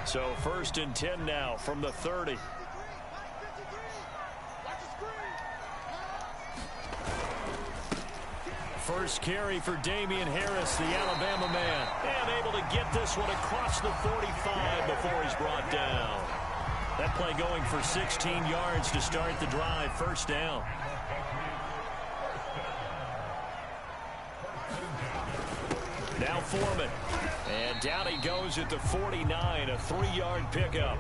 So 1st and 10 now from the 30. First carry for Damian Harris, the Alabama man. And able to get this one across the 45 before he's brought down. That play going for 16 yards to start the drive. First down. Now Foreman. And down he goes at the 49, a 3-yard pickup.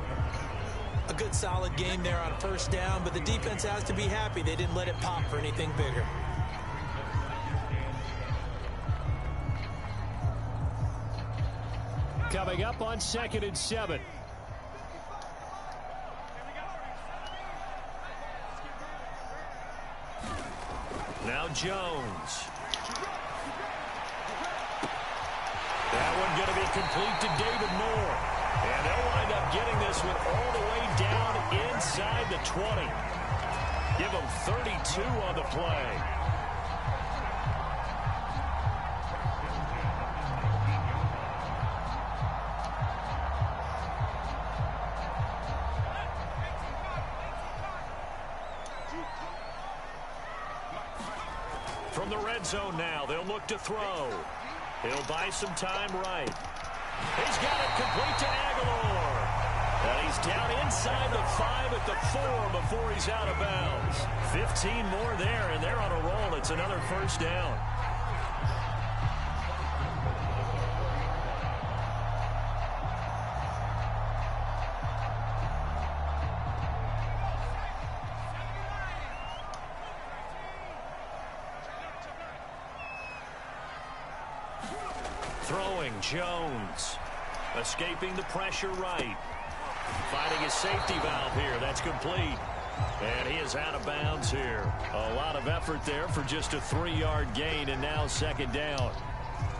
A good solid game there on first down, but the defense has to be happy they didn't let it pop for anything bigger. Coming up on 2nd and 7. Now Jones. That one going to be complete to David Moore. And they'll wind up getting this one all the way down inside the 20. Give them 32 on the play. From the red zone now, they'll look to throw. He'll buy some time right. He's got it complete to Aguilar. And he's down inside the 5 at the 4 before he's out of bounds. 15 more there, and they're on a roll. It's another first down. Throwing Jones. Escaping the pressure right. Finding his safety valve here. That's complete. And he is out of bounds here. A lot of effort there for just a 3-yard gain, and now 2nd down.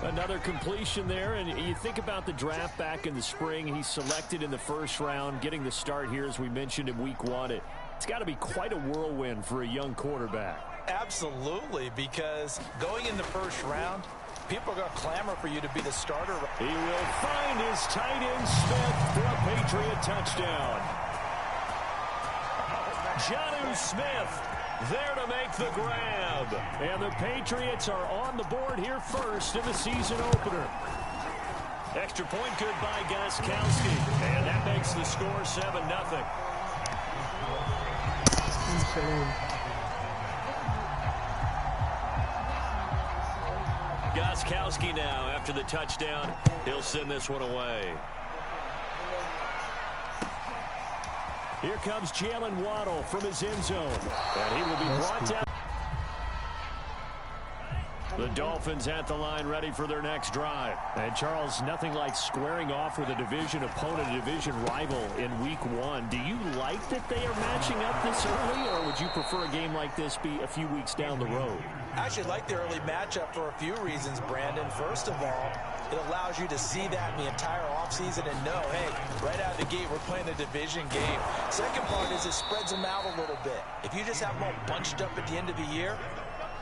Another completion there, and you think about the draft back in the spring. He's selected in the 1st round, getting the start here, as we mentioned in week 1. It's got to be quite a whirlwind for a young quarterback. Absolutely, because going in the 1st round, people are going to clamor for you to be the starter. He will find his tight end Smith for a Patriot touchdown. Jonnu Smith there to make the grab. And the Patriots are on the board here first in the season opener. Extra point good by Gostkowski. And that makes the score 7-0. Gostkowski now after the touchdown. He'll send this one away. Here comes Jalen Waddle from his end zone. And he will be brought down. The Dolphins at the line ready for their next drive. And Charles, nothing like squaring off with a division opponent, a division rival in week 1. Do you like that they are matching up this early, or would you prefer a game like this be a few weeks down the road? I actually like the early matchup for a few reasons, Brandon. First of all, it allows you to see that in the entire offseason and know, hey, right out of the gate, we're playing a division game. Second part is it spreads them out a little bit. If you just have them all bunched up at the end of the year,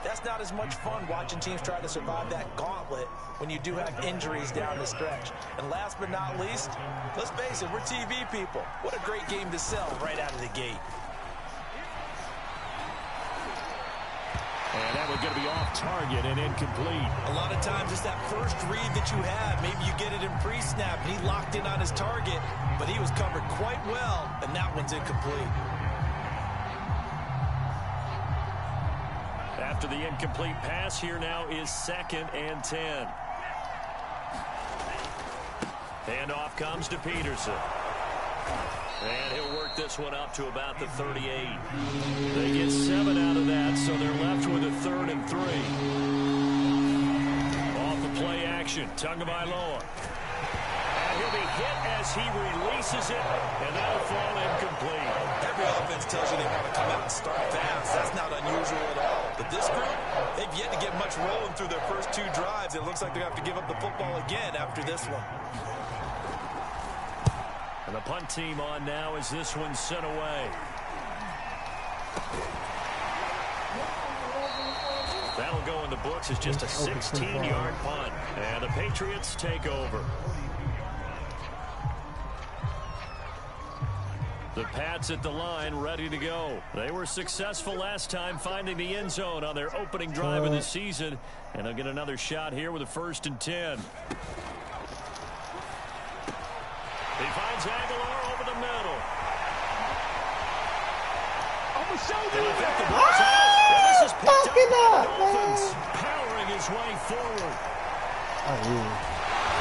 that's not as much fun watching teams try to survive that gauntlet when you do have injuries down the stretch. And last but not least, let's face it, we're TV people. What a great game to sell right out of the gate. And that was going to be off target and incomplete. A lot of times it's that first read that you have. Maybe you get it in pre-snap and he locked in on his target, but he was covered quite well, and that one's incomplete. After the incomplete pass, here now is 2nd and 10. Handoff comes to Peterson. And he'll work this one up to about the 38. They get 7 out of that, so they're left with a 3rd and 3. Off the play action, Tagovailoa. And he'll be hit as he releases it, and that'll fall incomplete. Every offense tells you they want to come out and start fast. That's not unusual at all. But this group, they've yet to get much rolling through their first 2 drives. It looks like they're going to have to give up the football again after this one. And the punt team on now as this one's sent away. That'll go in the books as just a 16-yard punt. And the Patriots take over. The Pats at the line, ready to go. They were successful last time finding the end zone on their opening drive of the season. And they'll get another shot here with a 1st and 10. He finds Aguilar over the middle. I'm going to show you the ball's out. And this is picked up by the Dolphins, powering his way forward.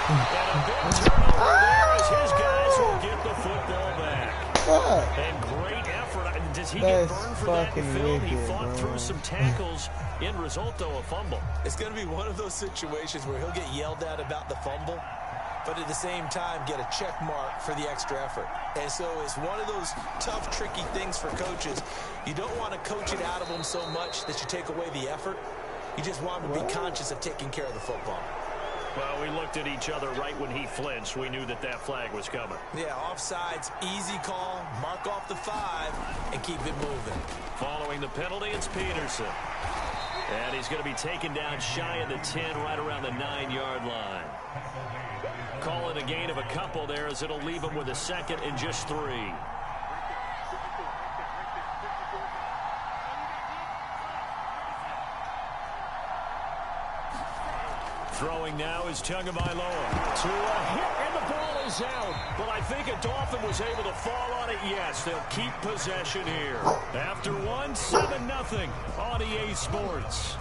And a big turnover there as his guys will get the football back. And great effort. Does he get burned for that film? He fought through some tackles. End result, though, a fumble. It's going to be one of those situations where he'll get yelled at about the fumble, but at the same time get a check mark for the extra effort. And so it's one of those tough, tricky things for coaches. You don't want to coach it out of them so much that you take away the effort. You just want them to be conscious of taking care of the football. Well, we looked at each other right when he flinched. We knew that that flag was coming. Yeah, offsides, easy call, mark off the 5, and keep it moving. Following the penalty, it's Peterson. And he's going to be taken down shy of the 10, right around the 9-yard line. Call it a gain of a couple there as it'll leave him with a 2nd and just 3. Throwing now is Tagovailoa. to a hit, and the ball is out. But I think a Dolphin was able to fall on it. Yes, they'll keep possession here. After one, 7-0 on EA Sports.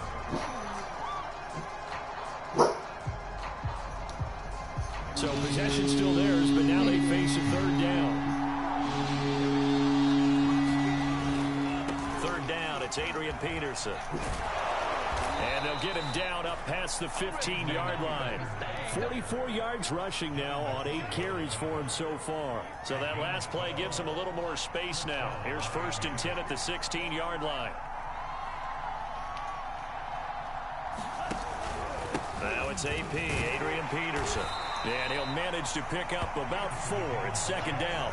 So possession still theirs, but now they face a 3rd down. 3rd down, it's Adrian Peterson. And they'll get him down up past the 15-yard line. 44 yards rushing now on 8 carries for him so far. So that last play gives him a little more space now. Here's 1st and 10 at the 16-yard line. Now it's AP, Adrian Peterson. And he'll manage to pick up about 4. It's 2nd down.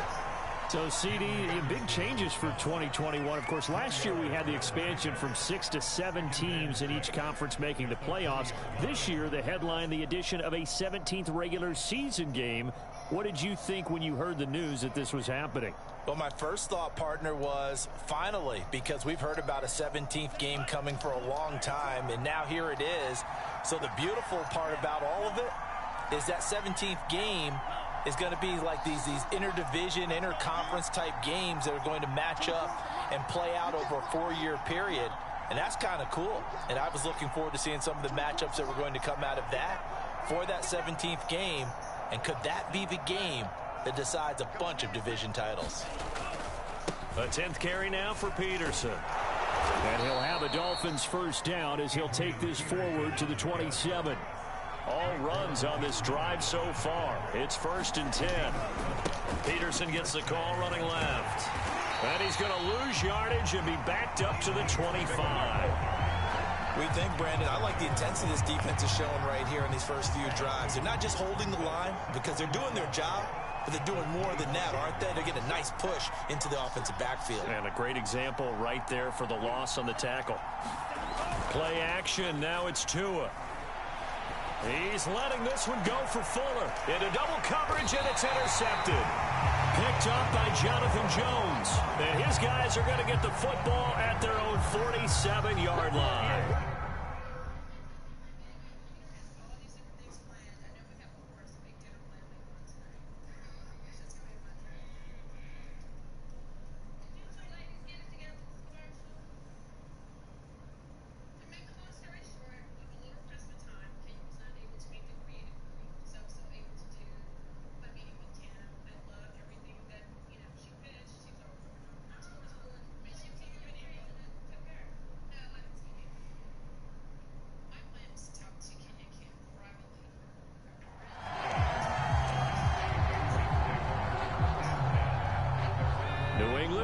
So, CD, big changes for 2021. Of course, last year we had the expansion from 6 to 7 teams in each conference making the playoffs. This year, the headline, the addition of a 17th regular season game. What did you think when you heard the news that this was happening? Well, my first thought, partner, was finally, because we've heard about a 17th game coming for a long time, and now here it is. So the beautiful part about all of it is that 17th game is going to be like these interdivision, interconference type games that are going to match up and play out over a 4-year period. And that's kind of cool. And I was looking forward to seeing some of the matchups that were going to come out of that for that 17th game. And could that be the game that decides a bunch of division titles? A 10th carry now for Peterson. And he'll have a Dolphins 1st down as he'll take this forward to the 27. All runs on this drive so far. It's 1st and 10. Peterson gets the call running left. And he's going to lose yardage and be backed up to the 25. We think, Brandon, I like the intensity this defense is showing right here in these first few drives. They're not just holding the line because they're doing their job, but they're doing more than that, aren't they? They're getting a nice push into the offensive backfield. And a great example right there for the loss on the tackle. Play action. Now it's Tua. He's letting this one go for Fuller. Into double coverage, and it's intercepted. Picked up by Jonathan Jones. And his guys are going to get the football at their own 47-yard line.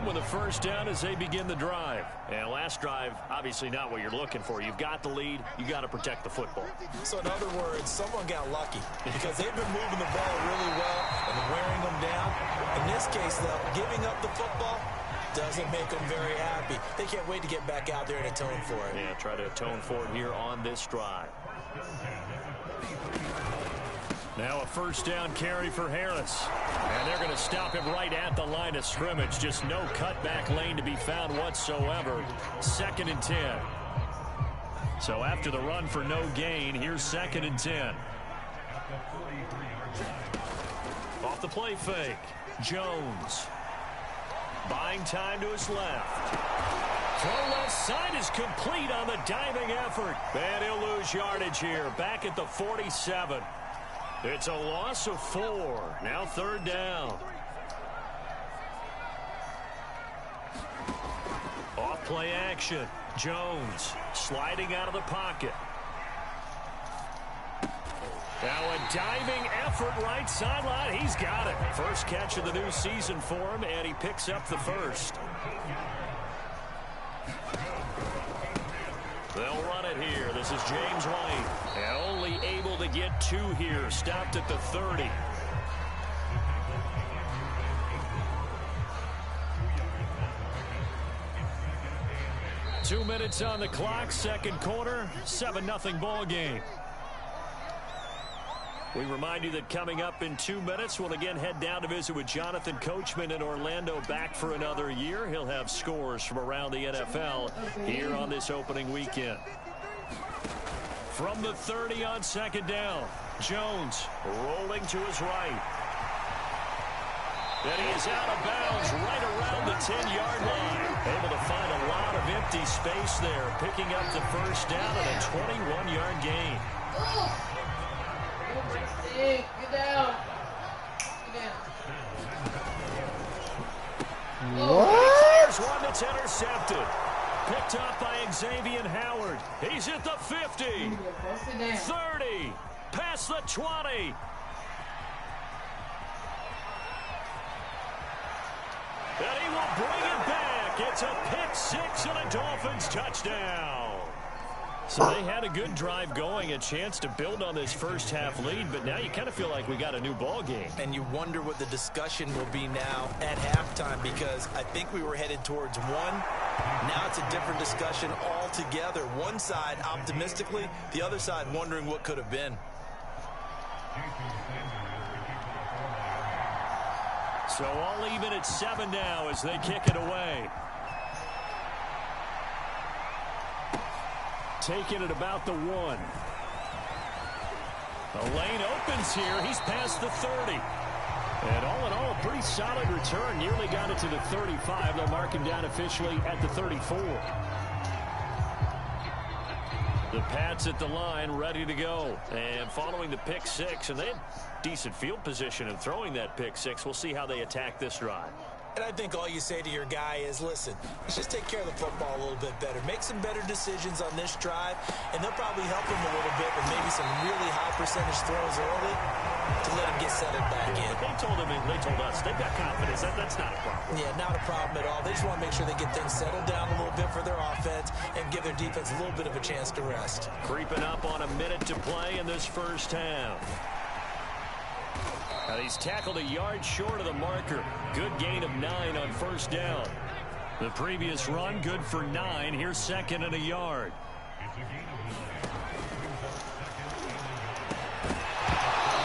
With a 1st down as they begin the drive. And last drive, obviously not what you're looking for. You've got the lead. You got to protect the football. So in other words, someone got lucky because they've been moving the ball really well and wearing them down. In this case, though, giving up the football doesn't make them very happy. They can't wait to get back out there and atone for it. Yeah, try to atone for it here on this drive. Now a first down carry for Harris. And they're going to stop him right at the line of scrimmage. Just no cutback lane to be found whatsoever. 2nd and 10. So after the run for no gain, here's 2nd and 10. Off the play fake. Jones. Buying time to his left. Throw left side is complete on the diving effort. And he'll lose yardage here. Back at the 47. It's a loss of 4. Now 3rd down. Off play action. Jones sliding out of the pocket. Now a diving effort right sideline. He's got it. First catch of the new season for him, and he picks up the first. They'll run it here. This is James White. And only able to get 2 here. Stopped at the 30. Two minutes on the clock. 2nd quarter. 7-0 ball game. We remind you that coming up in 2 minutes, we'll again head down to visit with Jonathan Coachman in Orlando, back for another year. He'll have scores from around the NFL here on this opening weekend. From the 30 on 2nd down, Jones rolling to his right. And he is out of bounds right around the 10-yard line. Able to find a lot of empty space there, picking up the first down and a 21-yard gain. Get down. Get down. What? There's one that's intercepted. Picked up by Xavier Howard. He's at the 50. 30. Past the 20. And he will bring it back. It's a pick 6 and a Dolphins touchdown. So they had a good drive going, a chance to build on this first half lead, but now you kind of feel like we got a new ball game. And you wonder what the discussion will be now at halftime, because I think we were headed towards 1. Now it's a different discussion altogether. One side optimistically, the other side wondering what could have been. So all even at 7 now as they kick it away. Taking it about the 1. The lane opens here. He's past the 30. And all in all, a pretty solid return. Nearly got it to the 35. They'll mark him down officially at the 34. The Pats at the line, ready to go. And following the pick 6, and they had decent field position in throwing that pick 6. We'll see how they attack this drive. And I think all you say to your guy is, listen, let's just take care of the football a little bit better. Make some better decisions on this drive, and they'll probably help him a little bit with maybe some really high percentage throws early to let him get settled back in. They told us, they've got confidence. That's not a problem. Yeah, not a problem at all. They just want to make sure they get things settled down a little bit for their offense and give their defense a little bit of a chance to rest. Creeping up on a minute to play in this first half. Now he's tackled a yard short of the marker. Good gain of 9 on first down. The previous run, good for 9. Here's 2nd and a yard.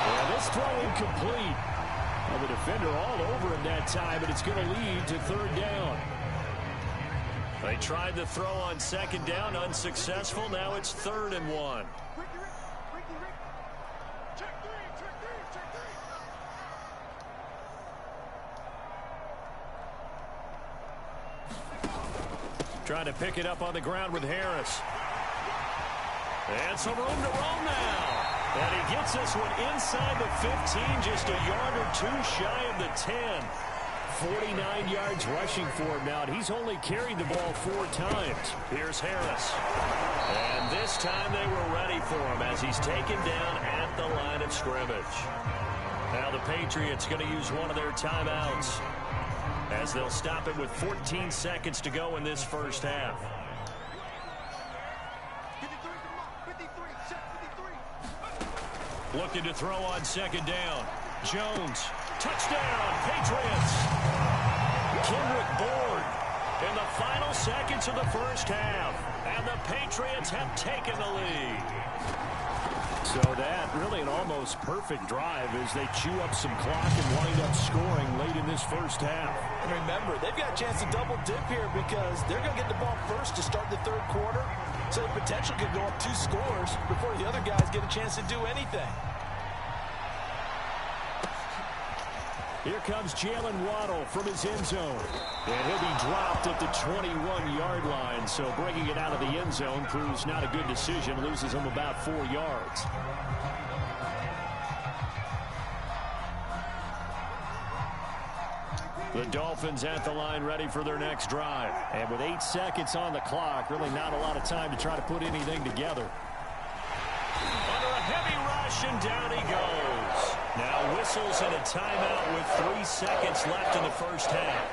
Well, this throw incomplete. Well, the defender all over him that time, but it's going to lead to 3rd down. They tried the throw on 2nd down, unsuccessful. Now it's 3rd and 1. Trying to pick it up on the ground with Harris. And some room to roam now. And he gets this one inside the 15, just a yard or 2 shy of the 10. 49 yards rushing for him now, and he's only carried the ball 4 times. Here's Harris. And this time they were ready for him as he's taken down at the line of scrimmage. Now the Patriots going to use one of their timeouts, as they'll stop it with 14 seconds to go in this first half. Looking to throw on 2nd down. Jones, touchdown, Patriots. Kendrick Bourne in the final seconds of the first half. And the Patriots have taken the lead. So that really an almost perfect drive as they chew up some clock and wind up scoring late in this first half. And remember, they've got a chance to double dip here because they're going to get the ball first to start the third quarter. So the potential could go up 2 scores before the other guys get a chance to do anything. Here comes Jalen Waddle from his end zone. And he'll be dropped at the 21-yard line. So bringing it out of the end zone proves not a good decision. Loses him about 4 yards. The Dolphins at the line ready for their next drive. And with 8 seconds on the clock, really not a lot of time to try to put anything together. Under a heavy rush, and down he goes. Now whistles and a timeout with 3 seconds left in the first half.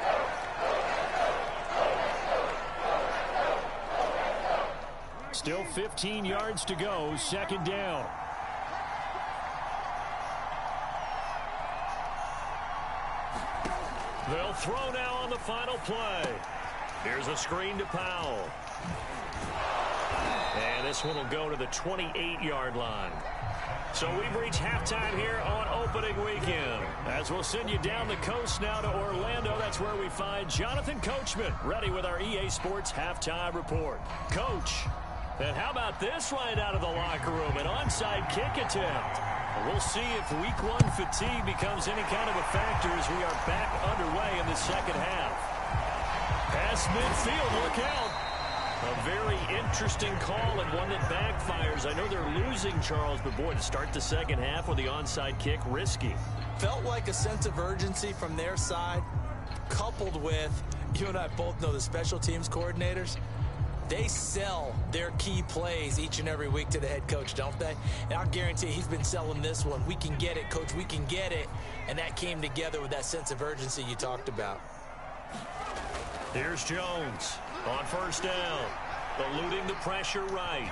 Still 15 yards to go, second down. They'll throw now on the final play. Here's a screen to Powell. And this one will go to the 28-yard line. So we've reached halftime here on opening weekend. As we'll send you down the coast now to Orlando, that's where we find Jonathan Coachman ready with our EA Sports halftime report. Coach, and how about this right out of the locker room? An onside kick attempt. We'll see if week 1 fatigue becomes any kind of a factor as we are back underway in the second half. Past midfield, look out. A very interesting call and one that backfires. I know they're losing, Charles, but boy, to start the second half with the onside kick, risky. Felt like a sense of urgency from their side, coupled with, you and I both know the special teams coordinators, they sell their key plays each and every week to the head coach, don't they? And I'll guarantee he's been selling this one. We can get it, coach, we can get it. And that came together with that sense of urgency you talked about. Here's Jones on first down, eluding the pressure right.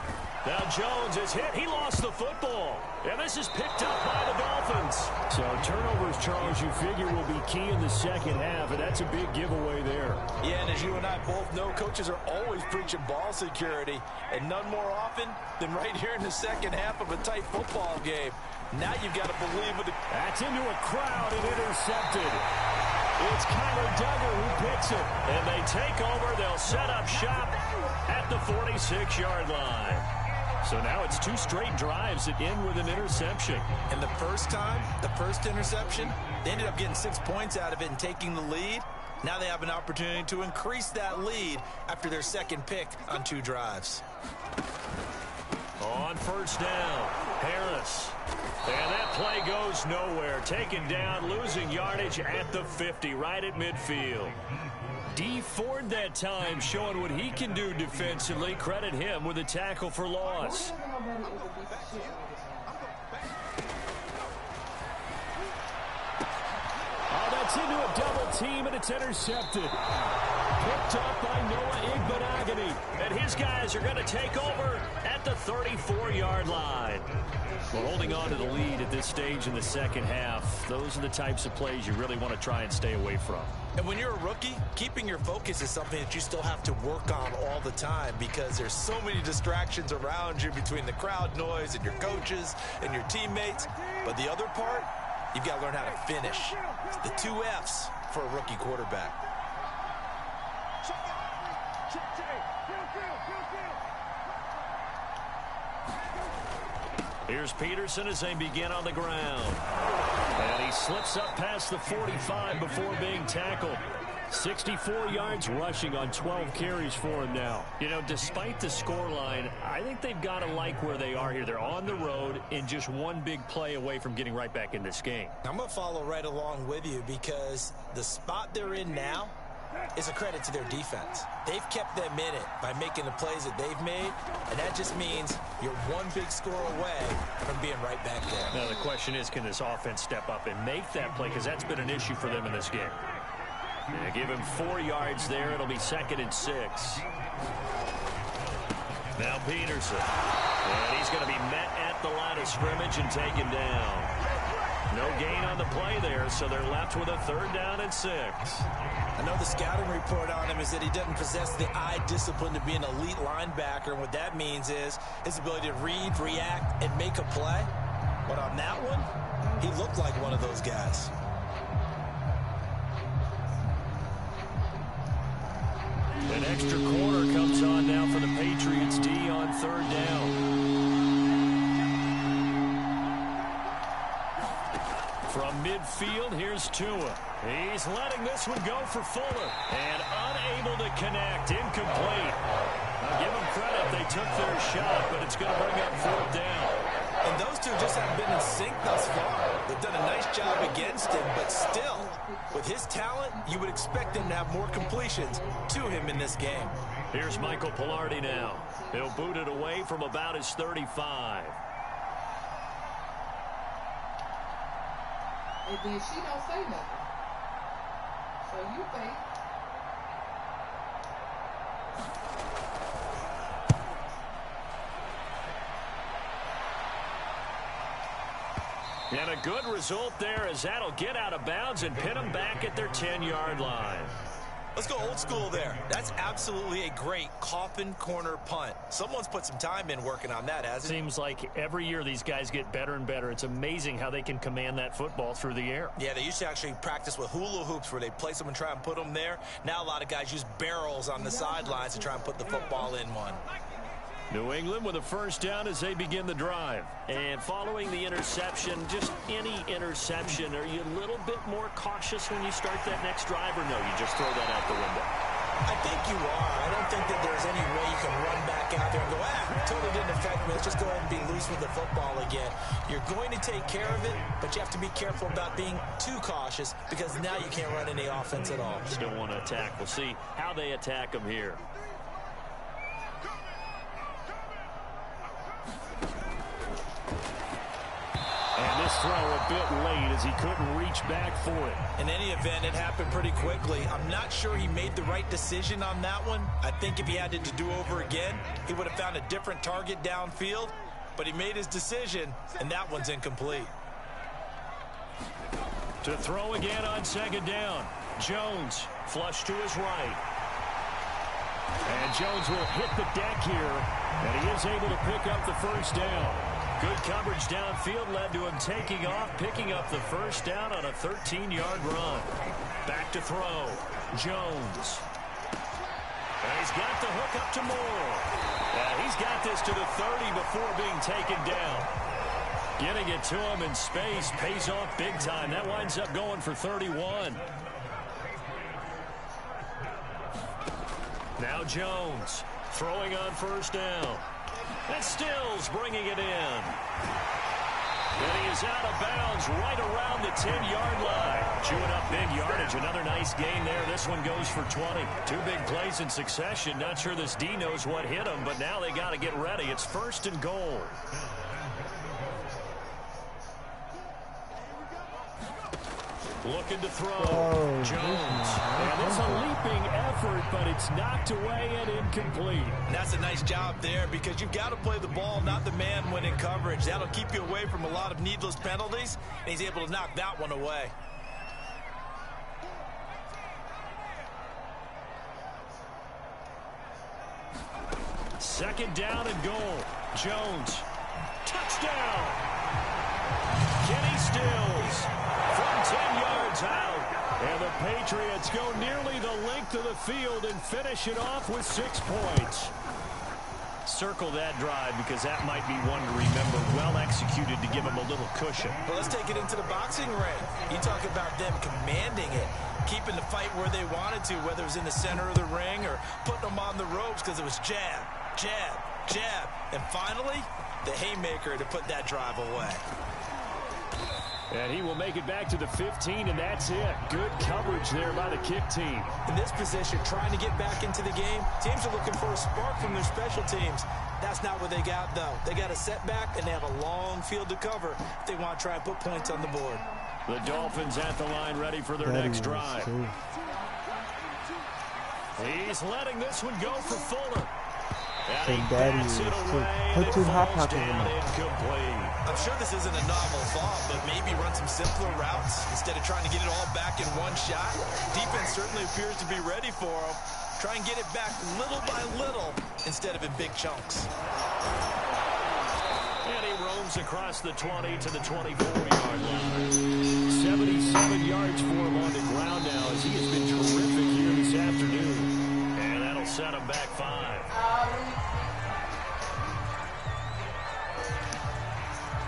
Now Jones is hit. He lost the football. And this is picked up by the Dolphins. So turnovers, Charles, you figure will be key in the second half, and that's a big giveaway there. Yeah, and as you and I both know, coaches are always preaching ball security, and none more often than right here in the second half of a tight football game. Now you've got to believe with the... That's into a crowd and intercepted. It's Kyler Duggar who picks it. And they take over. They'll set up shop at the 46-yard line. So now it's 2 straight drives that end with an interception. And the first time, the first interception, they ended up getting 6 points out of it and taking the lead. Now they have an opportunity to increase that lead after their second pick on 2 drives. On first down, Harris. And that play goes nowhere. Taken down, losing yardage at the 50, right at midfield. D. Ford that time showing what he can do defensively. Credit him with a tackle for loss. Oh, that's into a double team, and it's intercepted. Picked up by Noah Igbenogany. And his guys are going to take over at the 34-yard line. Well, holding on to the lead at this stage in the second half, those are the types of plays you really want to try and stay away from. And when you're a rookie, keeping your focus is something that you still have to work on all the time because there's so many distractions around you between the crowd noise and your coaches and your teammates. But the other part, you've got to learn how to finish. It's the 2 F's for a rookie quarterback. Here's Peterson as they begin on the ground. And he slips up past the 45 before being tackled. 64 yards rushing on 12 carries for him now. You know, despite the scoreline, I think they've got to like where they are here. They're on the road and just one big play away from getting right back in this game. I'm going to follow right along with you because the spot they're in now is a credit to their defense. They've kept them in it by making the plays that they've made, and that just means you're one big score away from being right back there. Now, the question is, can this offense step up and make that play? Because that's been an issue for them in this game. They give him 4 yards there. It'll be 2nd and 6. Now Peterson. And he's going to be met at the line of scrimmage and taken down. No gain on the play there, so they're left with a 3rd down and 6. I know the scouting report on him is that he doesn't possess the eye discipline to be an elite linebacker. And what that means is his ability to read, react, and make a play. But on that one, he looked like one of those guys. An extra corner comes on now for the Patriots D on 3rd down. From midfield, here's Tua. He's letting this one go for Fuller. And unable to connect. Incomplete. Now give them credit. They took their shot, but it's going to bring up 4th down. And those two just haven't been in sync thus far. They've done a nice job against him, but still, with his talent, you would expect him to have more completions to him in this game. Here's Michael Pilardi now. He'll boot it away from about his 35. And then she don't say nothing. So you think. And a good result there as that'll get out of bounds and pin them back at their 10-yard line. Let's go old school there. That's absolutely a great coffin corner punt. Someone's put some time in working on that, hasn't it? Seems like every year these guys get better and better. It's amazing how they can command that football through the air. Yeah, they used to actually practice with hula hoops where they place them and try and put them there. Now a lot of guys use barrels on the sidelines to try and put the football in one. New England with a 1st down as they begin the drive. And following the interception, just any interception, are you a little bit more cautious when you start that next drive, or no, you just throw that out the window? I think you are. I don't think that there's any way you can run back out there and go, totally didn't affect me. Let's just go ahead and be loose with the football again. You're going to take care of it, but you have to be careful about being too cautious because now you can't run any offense at all. Still want to attack. We'll see how they attack them here. And this throw a bit late as he couldn't reach back for it. In any event, it happened pretty quickly. I'm not sure he made the right decision on that one. I think if he had it to do over again, he would have found a different target downfield. But he made his decision, and that one's incomplete. To throw again on 2nd down. Jones flush to his right. And Jones will hit the deck here, and he is able to pick up the 1st down. Good coverage downfield led to him taking off, picking up the 1st down on a 13-yard run. Back to throw. Jones. And he's got the hook up to Moore. And he's got this to the 30 before being taken down. Getting it to him in space pays off big time. That winds up going for 31. Now Jones throwing on 1st down. And Stills bringing it in. And he is out of bounds right around the 10-yard line. Chewing up big yardage. Another nice gain there. This one goes for 20. 2 big plays in succession. Not sure this D knows what hit him, but now they got to get ready. It's 1st and goal. Looking to throw. Jones. And it's a leaping effort, but it's knocked away and incomplete. And that's a nice job there because you've got to play the ball, not the man when in coverage. That'll keep you away from a lot of needless penalties, and he's able to knock that one away. Second down and goal. Jones. Touchdown. Kenny Stills from 10 yards out. And the Patriots go nearly the length of the field and finish it off with 6 points. Circle that drive because that might be one to remember. Well executed to give them a little cushion. Well, let's take it into the boxing ring. You talk about them commanding it, keeping the fight where they wanted to, whether it was in the center of the ring or putting them on the ropes because it was jab, jab, jab. And finally, the haymaker to put that drive away. And he will make it back to the 15, and that's it. Good coverage there by the kick team. In this position, trying to get back into the game, teams are looking for a spark from their special teams. That's not what they got, though. They got a setback, and they have a long field to cover if they want to try and put points on the board. The Dolphins at the line ready for their next drive. He's letting this one go for Fuller. Say daddy is too. Put 2 hot pockets in my. I'm sure this isn't a novel thought, but maybe run some simpler routes instead of trying to get it all back in one shot. Defense certainly appears to be ready for him. Try and get it back little by little instead of in big chunks. And he roams across the 20 to the 24-yard line. 77 yards for him on the ground now as he has been terrific here this afternoon. And that'll set him back 5.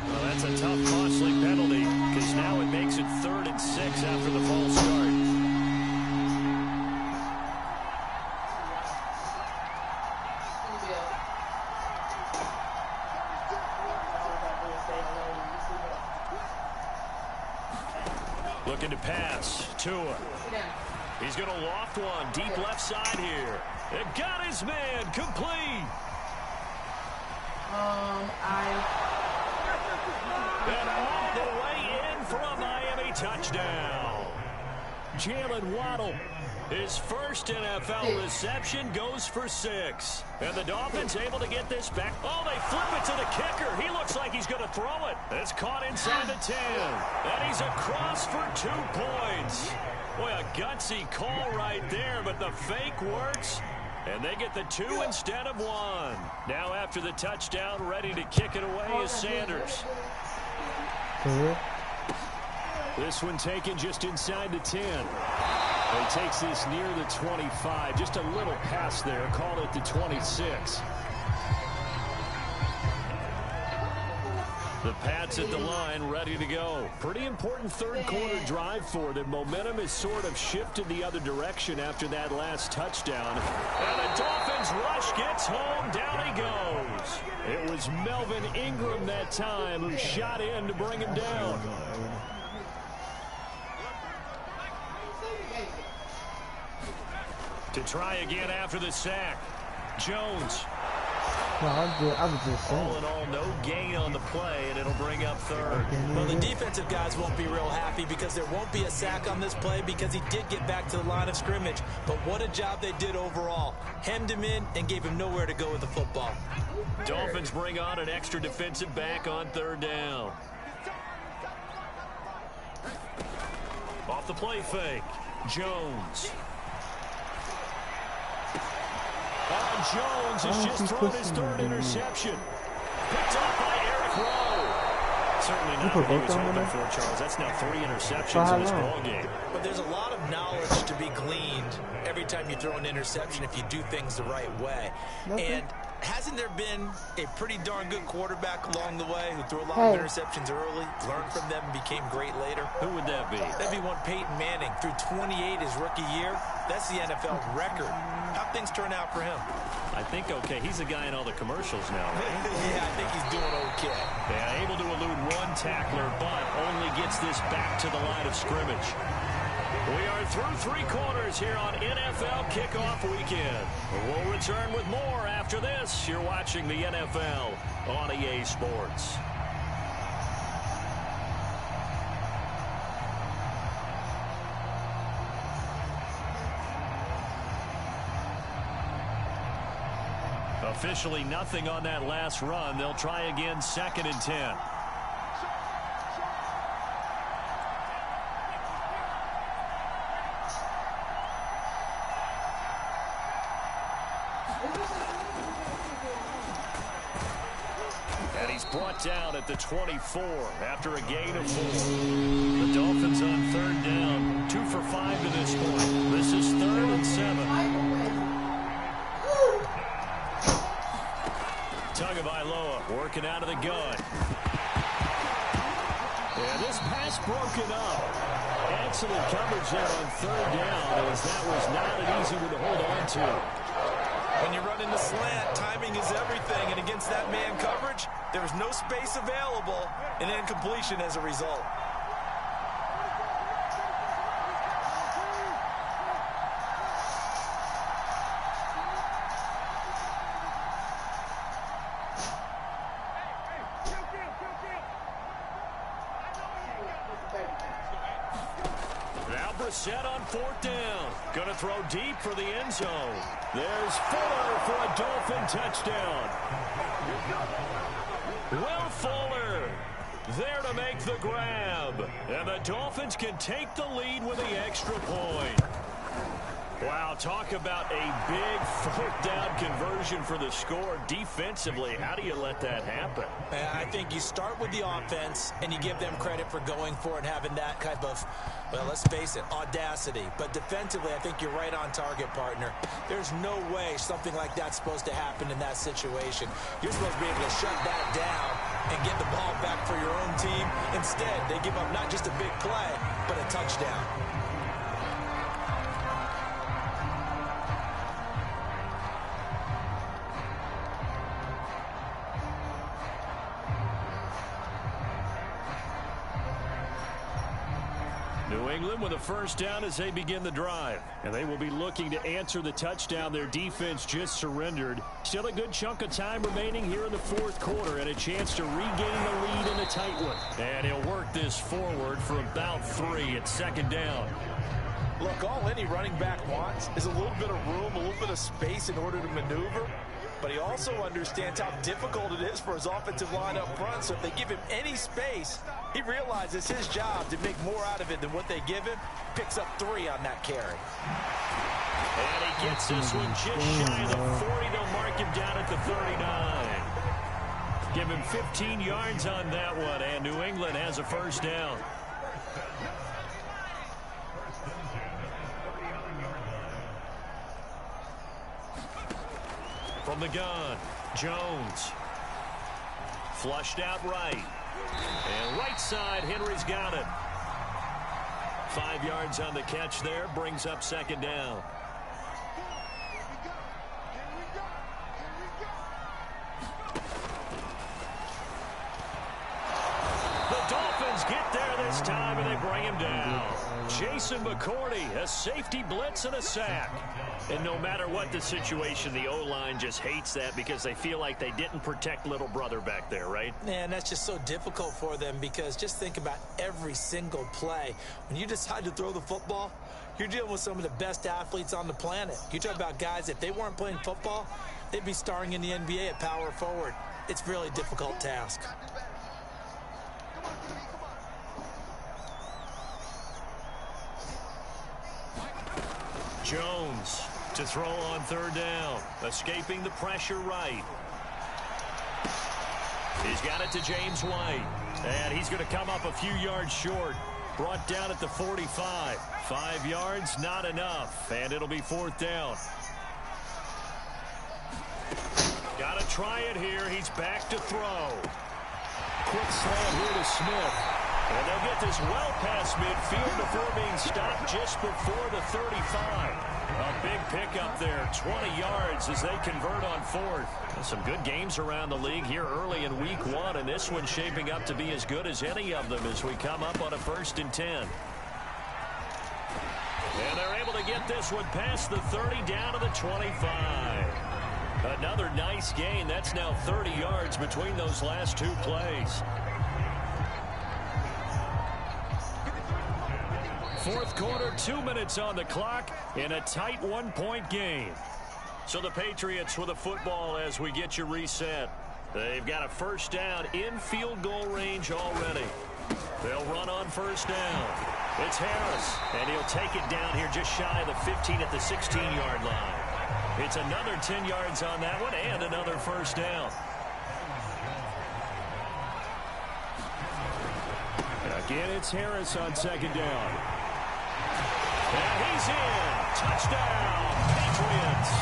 Well, that's a tough, costly penalty because now it makes it 3rd and 6 after the false start. Looking to pass. Tua. He's going to loft one deep left side here. It got his man complete. And off the way in for a Miami touchdown. Jalen Waddle, his first NFL reception, goes for 6. And the Dolphins able to get this back. Oh, they flip it to the kicker. He looks like he's going to throw it. It's caught inside the 10. And he's across for 2 points. Boy, a gutsy call right there, but the fake works. And they get the 2 instead of 1. Now after the touchdown, ready to kick it away is Sanders. This one taken just inside the 10. He takes this near the 25. Just a little pass there. Called it the 26. The Pats at the line, ready to go. Pretty important third quarter drive for them. Momentum has sort of shifted the other direction after that last touchdown. And the Dolphins rush gets home. Down he goes. It was Melvin Ingram that time who shot in to bring him down. To try again after the sack. Jones. No, I was just saying. All in all, no gain on the play, and it'll bring up 3rd. Well, the defensive guys won't be real happy because there won't be a sack on this play because he did get back to the line of scrimmage. But what a job they did overall. Hemmed him in and gave him nowhere to go with the football. Dolphins bring on an extra defensive back on 3rd down. Off the play fake. Jones. Jones has just thrown his 3rd interception. Picked up by Eric Rowe. Certainly not what he was hoping for, Charles. That's now 3 interceptions in this ballgame. But there's a lot of knowledge to be gleaned every time you throw an interception if you do things the right way. And hasn't there been a pretty darn good quarterback along the way who threw a lot of interceptions early, learned from them, and became great later? Who would that be? That'd be one Peyton Manning. Threw 28 his rookie year. That's the NFL record. How'd things turn out for him? I think okay. He's a guy in all the commercials now, right? Yeah, I think he's doing okay. Yeah, able to elude 1 tackler, but only gets this back to the line of scrimmage. We are through 3 quarters here on NFL Kickoff Weekend. We'll return with more after this. You're watching the NFL on EA Sports. Officially nothing on that last run. They'll try again, 2nd and 10. And he's brought down at the 24 after a gain of 4. The Dolphins on 3rd down, 2 for 5 to this point. This is 3rd and 7. Tagovailoa working out of the gun. And this pass broken up. Excellent coverage there on 3rd down, as that was not an easy one to hold on to. When you run in the slant, timing is everything, and against that man coverage, there was no space available, and incompletion as a result. set on 4th down. Going to throw deep for the end zone. There's Fuller for a Dolphin touchdown. Will Fuller there to make the grab. And the Dolphins can take the lead with the extra point. Wow, talk about a big 4th down conversion for the score. Defensively, how do you let that happen? I think you start with the offense, and you give them credit for going for it and having that type of, well, let's face it, audacity. But defensively, I think you're right on target, partner. There's no way something like that's supposed to happen in that situation. You're supposed to be able to shut that down and get the ball back for your own team. Instead, they give up not just a big play, but a touchdown. New England with a 1st down as they begin the drive. And they will be looking to answer the touchdown their defense just surrendered. Still a good chunk of time remaining here in the 4th quarter and a chance to regain the lead in a tight one. And he'll work this forward for about 3 at 2nd down. Look, all any running back wants is a little bit of room, a little bit of space in order to maneuver. But he also understands how difficult it is for his offensive line up front. So if they give him any space, he realizes his job to make more out of it than what they give him. Picks up 3 on that carry. And he gets this one just shy of the 40. They'll mark him down at the 39. Give him 15 yards on that one, and New England has a 1st down. From the gun, Jones. Flushed out right. And right side, Henry's got it. 5 yards on the catch there, brings up 2nd down. The Dolphins get there this time, and they bring him down. Jason McCourty, a safety blitz and a sack. And no matter what the situation, the O-line just hates that because they feel like they didn't protect little brother back there, right? Man, that's just so difficult for them because just think about every single play. When you decide to throw the football, you're dealing with some of the best athletes on the planet. You talk about guys, if they weren't playing football, they'd be starring in the NBA at power forward. It's a really difficult task. Jones to throw on 3rd down, escaping the pressure right. He's got it to James White, and he's going to come up a few yards short. Brought down at the 45. 5 yards, not enough, and it'll be 4th down. Got to try it here. He's back to throw. Quick slant here to Smith. And they'll get this well past midfield before being stopped just before the 35. A big pickup there, 20 yards as they convert on 4th. And some good games around the league here early in week 1, and this one's shaping up to be as good as any of them as we come up on a 1st and 10. And they're able to get this one past the 30 down to the 25. Another nice gain. That's now 30 yards between those last 2 plays. 4th quarter, 2 minutes on the clock in a tight 1-point game. So the Patriots with a football as we get you reset. They've got a 1st down in field goal range already. They'll run on 1st down. It's Harris, and he'll take it down here just shy of the 15 at the 16-yard line. It's another 10 yards on that one and another 1st down. Again, it's Harris on 2nd down. And he's in. Touchdown, Patriots.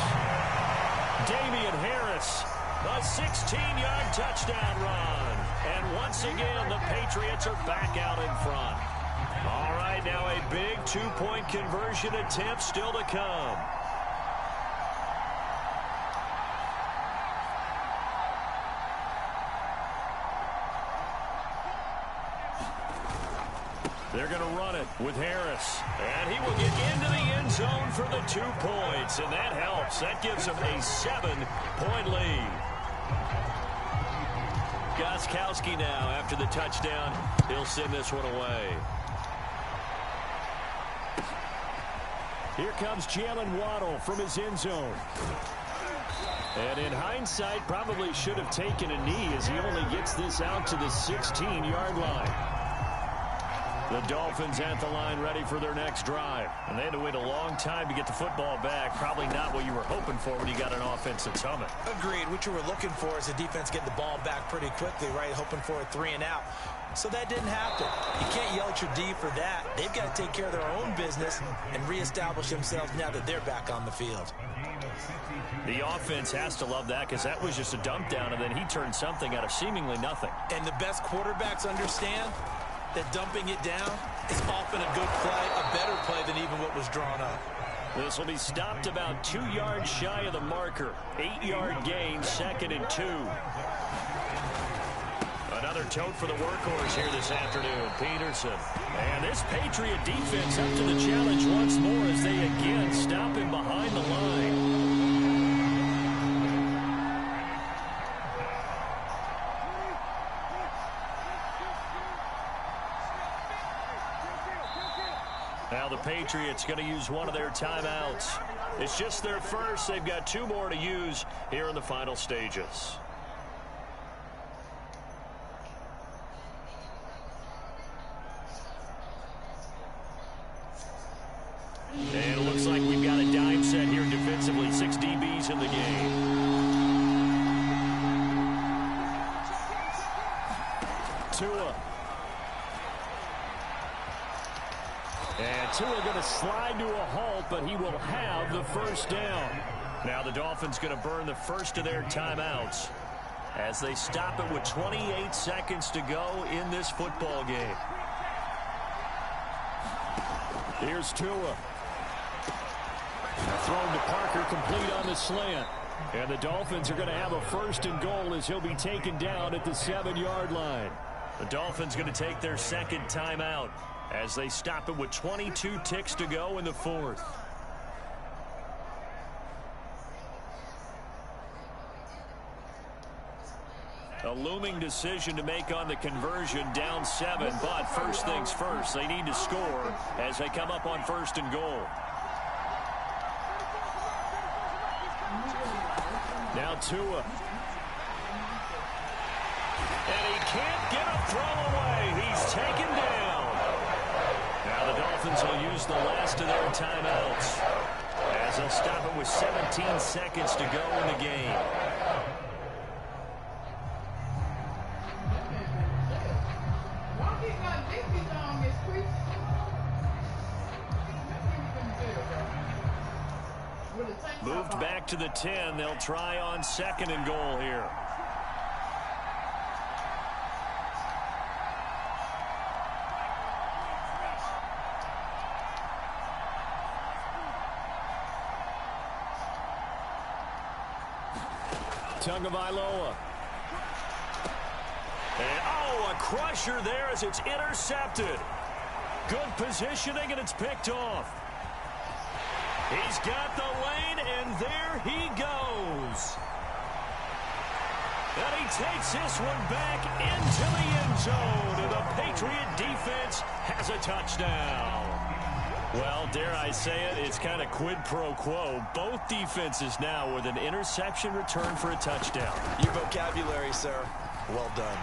Damian Harris, a 16-yard touchdown run. And once again, the Patriots are back out in front. All right, now a big 2-point conversion attempt still to come. They're going to run it with Harris. And he will get into the end zone for the 2 points. And that helps. That gives them a 7-point lead. Gostkowski now after the touchdown. He'll send this one away. Here comes Jalen Waddle from his end zone. And in hindsight, probably should have taken a knee as he only gets this out to the 16-yard line. The Dolphins at the line ready for their next drive. And they had to wait a long time to get the football back. Probably not what you were hoping for when you got an offense that's humming. Agreed. What you were looking for is the defense getting the ball back pretty quickly, right? Hoping for a 3-and-out. So that didn't happen. You can't yell at your D for that. They've got to take care of their own business and reestablish themselves now that they're back on the field. The offense has to love that because that was just a dump down, and then he turned something out of seemingly nothing. And the best quarterbacks understand that dumping it down is often a good play, a better play than even what was drawn up. This will be stopped about 2 yards shy of the marker. 8-yard gain, 2nd and 2. Another tote for the workhorse here this afternoon, Peterson. And this Patriot defense up to the challenge once more as they again stop him behind the line. Now the Patriots going to use one of their timeouts. It's just their first. They've got 2 more to use here in the final stages. And it looks like we've got a dime set here defensively. 6 DBs in the game. Tua. And Tua going to slide to a halt, but he will have the first down. Now the Dolphins going to burn the first of their timeouts as they stop it with 28 seconds to go in this football game. Here's Tua. Thrown to Parker, complete on the slant. And the Dolphins are going to have a 1st and goal as he'll be taken down at the 7-yard line. The Dolphins going to take their 2nd timeout as they stop it with 22 ticks to go in the 4th. A looming decision to make on the conversion, down 7, but first things first, they need to score as they come up on 1st and goal. Now Tua. And he can't get a throw away. He's taken down. Now the Dolphins will use the last of their timeouts as they'll stop it with 17 seconds to go in the game. Moved back to the 10. They'll try on 2nd and goal here. Tagovailoa. And, a crusher there as it's intercepted. Good positioning, and it's picked off. He's got the lane, and there he goes. And he takes this one back into the end zone, and the Patriot defense has a touchdown. Well, dare I say it, it's kind of quid pro quo. Both defenses now with an interception return for a touchdown. Your vocabulary, sir. Well done.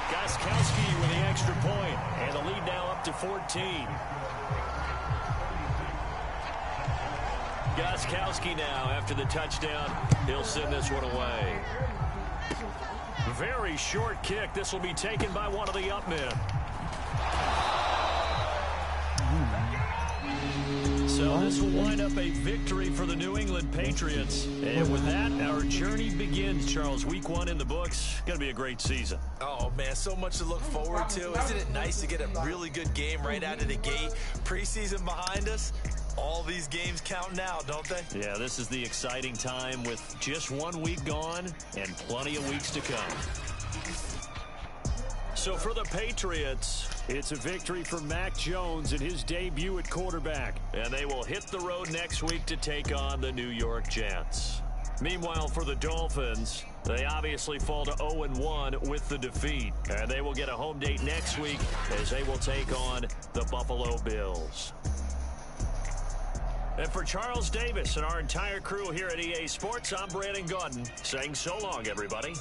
Gostkowski with the extra point, and the lead now up to 14. Gostkowski now, after the touchdown, he'll send this one away. Very short kick. This will be taken by one of the up men. So this will wind up a victory for the New England Patriots. And with that, our journey begins, Charles. Week 1 in the books. Going to be a great season. Oh, man, so much to look forward to. Isn't it nice to get a really good game right out of the gate? Preseason behind us. All these games count now, don't they? Yeah, this is the exciting time with just 1 week gone and plenty of weeks to come. So for the Patriots, it's a victory for Mac Jones in his debut at quarterback. And they will hit the road next week to take on the New York Jets. Meanwhile, for the Dolphins, they obviously fall to 0-1 with the defeat. And they will get a home date next week as they will take on the Buffalo Bills. And for Charles Davis and our entire crew here at EA Sports, I'm Brandon Gaudin saying so long, everybody.